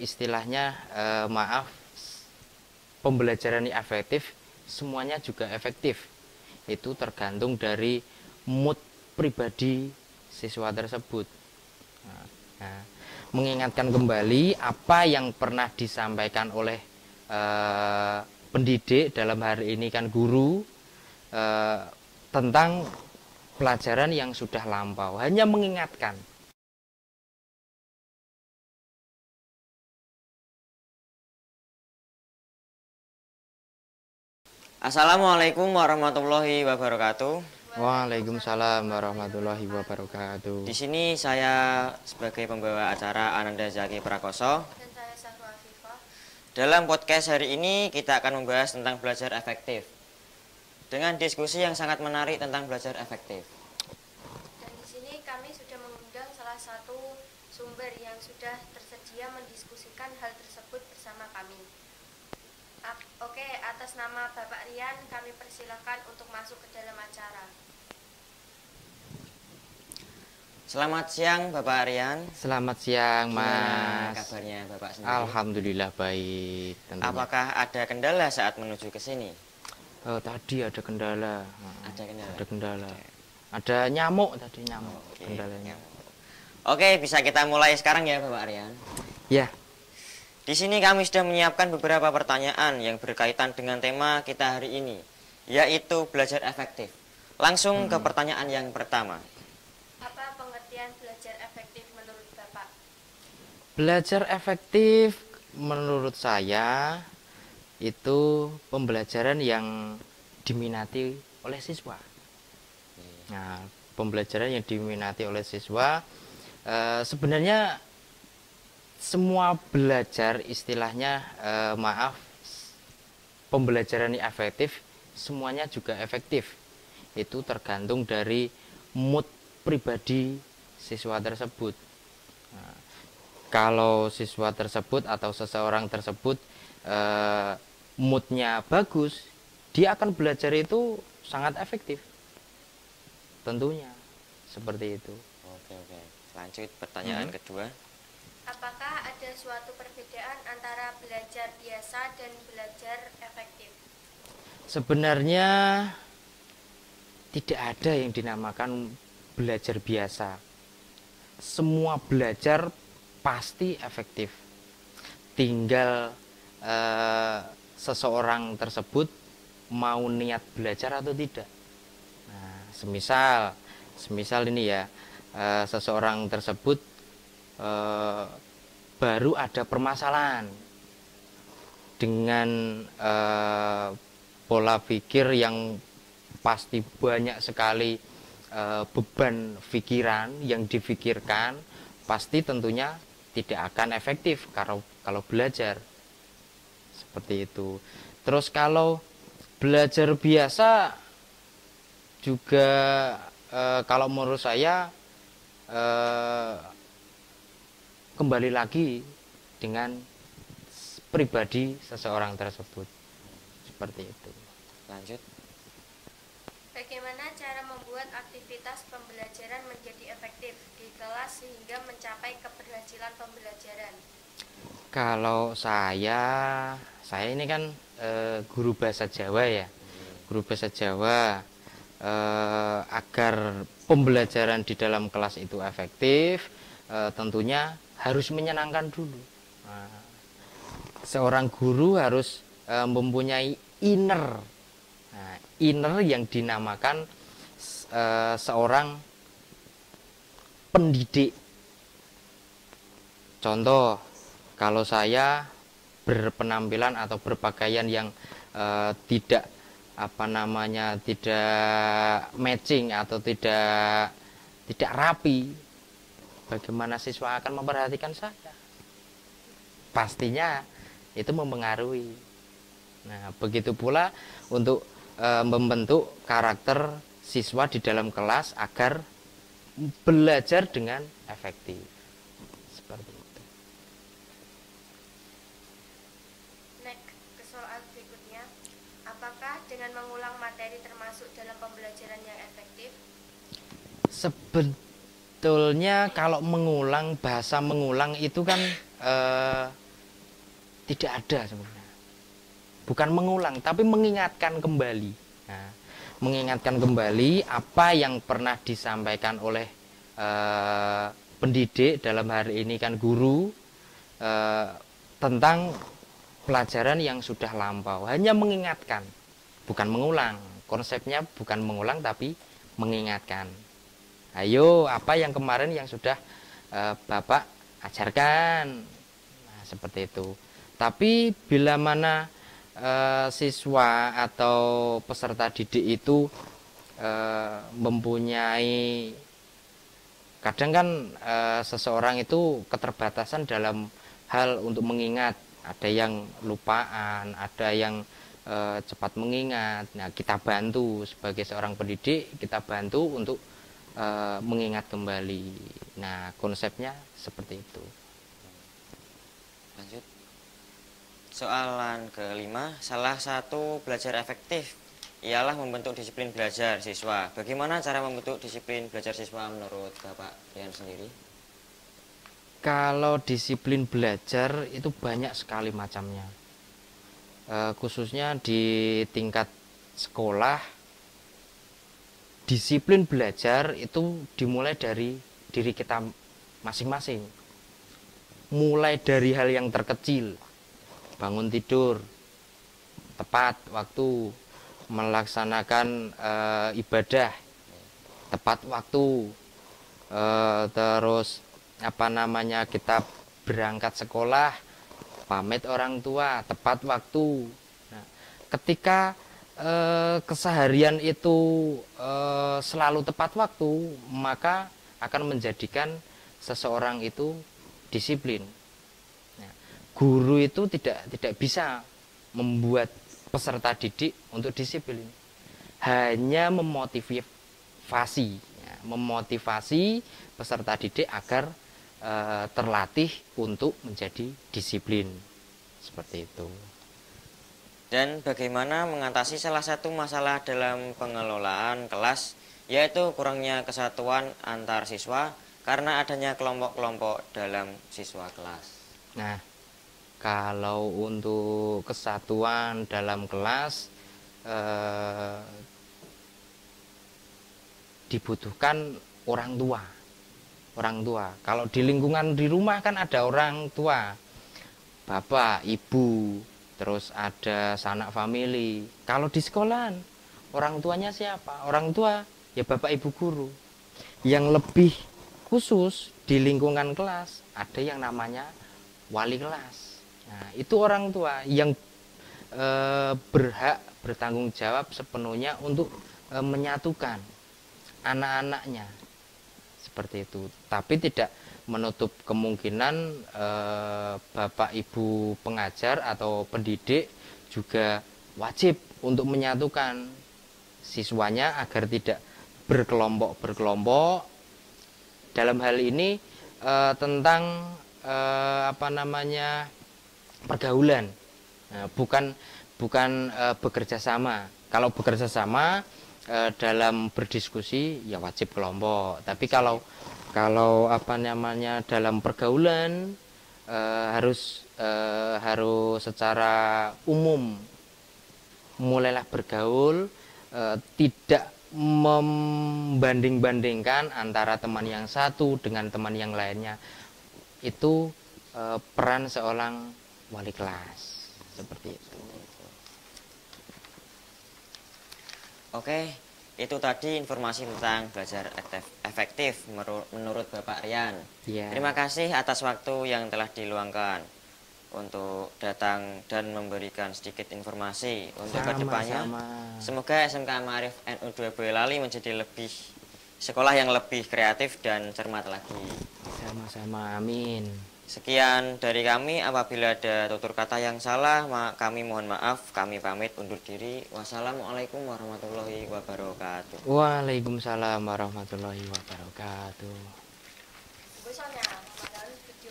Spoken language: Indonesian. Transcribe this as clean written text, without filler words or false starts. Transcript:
istilahnya maaf, pembelajaran yang efektif semuanya juga efektif. Itu tergantung dari mood pribadi siswa tersebut. Nah, mengingatkan kembali apa yang pernah disampaikan oleh pendidik, dalam hari ini kan guru, tentang pelajaran yang sudah lampau, hanya mengingatkan. Assalamualaikum warahmatullahi wabarakatuh. Waalaikumsalam warahmatullahi wabarakatuh. Di sini saya sebagai pembawa acara Ananda Zaki Prakoso. Dan saya Sahru Afifah. Dalam podcast hari ini kita akan membahas tentang belajar efektif dengan diskusi yang sangat menarik tentang belajar efektif. Dan di sini kami sudah mengundang salah satu sumber yang sudah tersedia mendiskusikan hal tersebut bersama kami. Oke, atas nama Bapak Rian kami persilakan untuk masuk ke dalam acara. Selamat siang Bapak Rian. Selamat siang, Gimana Mas. kabarnya Bapak sendiri? Alhamdulillah baik. Tentunya. Apakah ada kendala saat menuju ke sini? Tadi ada kendala. Ada kendala. Ada kendala. Ada nyamuk tadi, nyamuk. Oke. Kendalanya. Oke, bisa kita mulai sekarang ya Bapak Rian. Ya, Di sini kami sudah menyiapkan beberapa pertanyaan yang berkaitan dengan tema kita hari ini, yaitu belajar efektif. Langsung ke pertanyaan yang pertama. Apa pengertian belajar efektif menurut Bapak? belajar efektif menurut saya itu pembelajaran yang diminati oleh siswa. Nah, pembelajaran yang diminati oleh siswa sebenarnya semua belajar istilahnya maaf, pembelajaran yang efektif semuanya juga efektif. Itu tergantung dari mood pribadi siswa tersebut. Nah, kalau siswa tersebut atau seseorang tersebut moodnya bagus, dia akan belajar itu sangat efektif. Tentunya seperti itu. Oke. Lanjut pertanyaan kedua. Apakah ada suatu perbedaan antara belajar biasa dan belajar efektif? Sebenarnya tidak ada yang dinamakan belajar biasa. Semua belajar pasti efektif. Tinggal seseorang tersebut mau niat belajar atau tidak. Nah, semisal ini ya, seseorang tersebut baru ada permasalahan dengan pola pikir yang pasti banyak sekali beban pikiran yang difikirkan, pasti tentunya tidak akan efektif kalau belajar seperti itu. Terus kalau belajar biasa juga kalau menurut saya kembali lagi dengan pribadi seseorang tersebut seperti itu. Lanjut. Bagaimana cara membuat aktivitas pembelajaran menjadi efektif di kelas sehingga mencapai keberhasilan pembelajaran? Kalau saya ini kan guru bahasa Jawa ya. Guru bahasa Jawa, agar pembelajaran di dalam kelas itu efektif, tentunya harus menyenangkan dulu. Nah, seorang guru harus mempunyai inner yang dinamakan seorang pendidik. Contoh, kalau saya berpenampilan atau berpakaian yang tidak tidak matching atau tidak rapi, bagaimana siswa akan memperhatikan saya? Pastinya itu mempengaruhi. Nah, begitu pula untuk membentuk karakter siswa di dalam kelas agar belajar dengan efektif. Seperti itu. Next, ke soal berikutnya. Apakah dengan mengulang materi termasuk dalam pembelajaran yang efektif? Sebetulnya kalau mengulang, bahasa mengulang itu kan tidak ada sebenarnya. Bukan mengulang, tapi mengingatkan kembali. Nah, mengingatkan kembali apa yang pernah disampaikan oleh pendidik, dalam hari ini kan guru, tentang pelajaran yang sudah lampau. Hanya mengingatkan, bukan mengulang. Konsepnya bukan mengulang, tapi mengingatkan. Ayo, apa yang kemarin yang sudah Bapak ajarkan. Nah, seperti itu. Tapi bila mana siswa atau peserta didik itu mempunyai, kadang kan seseorang itu keterbatasan dalam hal untuk mengingat. Ada yang lupaan, ada yang cepat mengingat. Nah, kita bantu sebagai seorang pendidik, kita bantu untuk mengingat kembali. Nah, konsepnya seperti itu. Lanjut. Soalan kelima, salah satu belajar efektif ialah membentuk disiplin belajar siswa. Bagaimana cara membentuk disiplin belajar siswa menurut Bapak Rian sendiri? Kalau disiplin belajar itu banyak sekali macamnya, khususnya di tingkat sekolah. Disiplin belajar itu dimulai dari diri kita masing-masing, mulai dari hal yang terkecil, bangun tidur tepat waktu, melaksanakan ibadah tepat waktu, terus kita berangkat sekolah, pamit orang tua tepat waktu. Nah, ketika keseharian itu selalu tepat waktu, maka akan menjadikan seseorang itu disiplin. Nah, guru itu tidak bisa membuat peserta didik untuk disiplin, hanya memotivasi peserta didik agar terlatih untuk menjadi disiplin, seperti itu. Dan bagaimana mengatasi salah satu masalah dalam pengelolaan kelas, yaitu kurangnya kesatuan antar siswa karena adanya kelompok-kelompok dalam siswa kelas. Nah, kalau untuk kesatuan dalam kelas dibutuhkan orang tua. Kalau di lingkungan di rumah kan ada orang tua, bapak, ibu, terus ada sanak famili. Kalau di sekolahan, orang tuanya siapa? Orang tua ya bapak ibu guru. Yang lebih khusus di lingkungan kelas, ada yang namanya wali kelas. Nah, itu orang tua yang berhak bertanggung jawab sepenuhnya untuk menyatukan anak-anaknya, seperti itu. Tapi tidak menutup kemungkinan bapak ibu pengajar atau pendidik juga wajib untuk menyatukan siswanya agar tidak berkelompok. Dalam hal ini tentang pergaulan, bukan bekerja sama. Kalau bekerja sama dalam berdiskusi ya wajib kelompok. Tapi kalau dalam pergaulan harus secara umum, mulailah bergaul, tidak membanding-bandingkan antara teman yang satu dengan teman yang lainnya. Itu peran seorang wali kelas, seperti itu. Oke, itu tadi informasi tentang belajar efektif menurut Bapak Rian. Ya. Terima kasih atas waktu yang telah diluangkan untuk datang dan memberikan sedikit informasi untuk kedepannya. Semoga SMK Ma'arif NU 2 Boyolali menjadi sekolah yang lebih kreatif dan cermat lagi. Sama-sama, amin. Sekian dari kami. Apabila ada tutur kata yang salah, kami mohon maaf. Kami pamit undur diri. Wassalamualaikum warahmatullahi wabarakatuh. Waalaikumsalam warahmatullahi wabarakatuh. Misalnya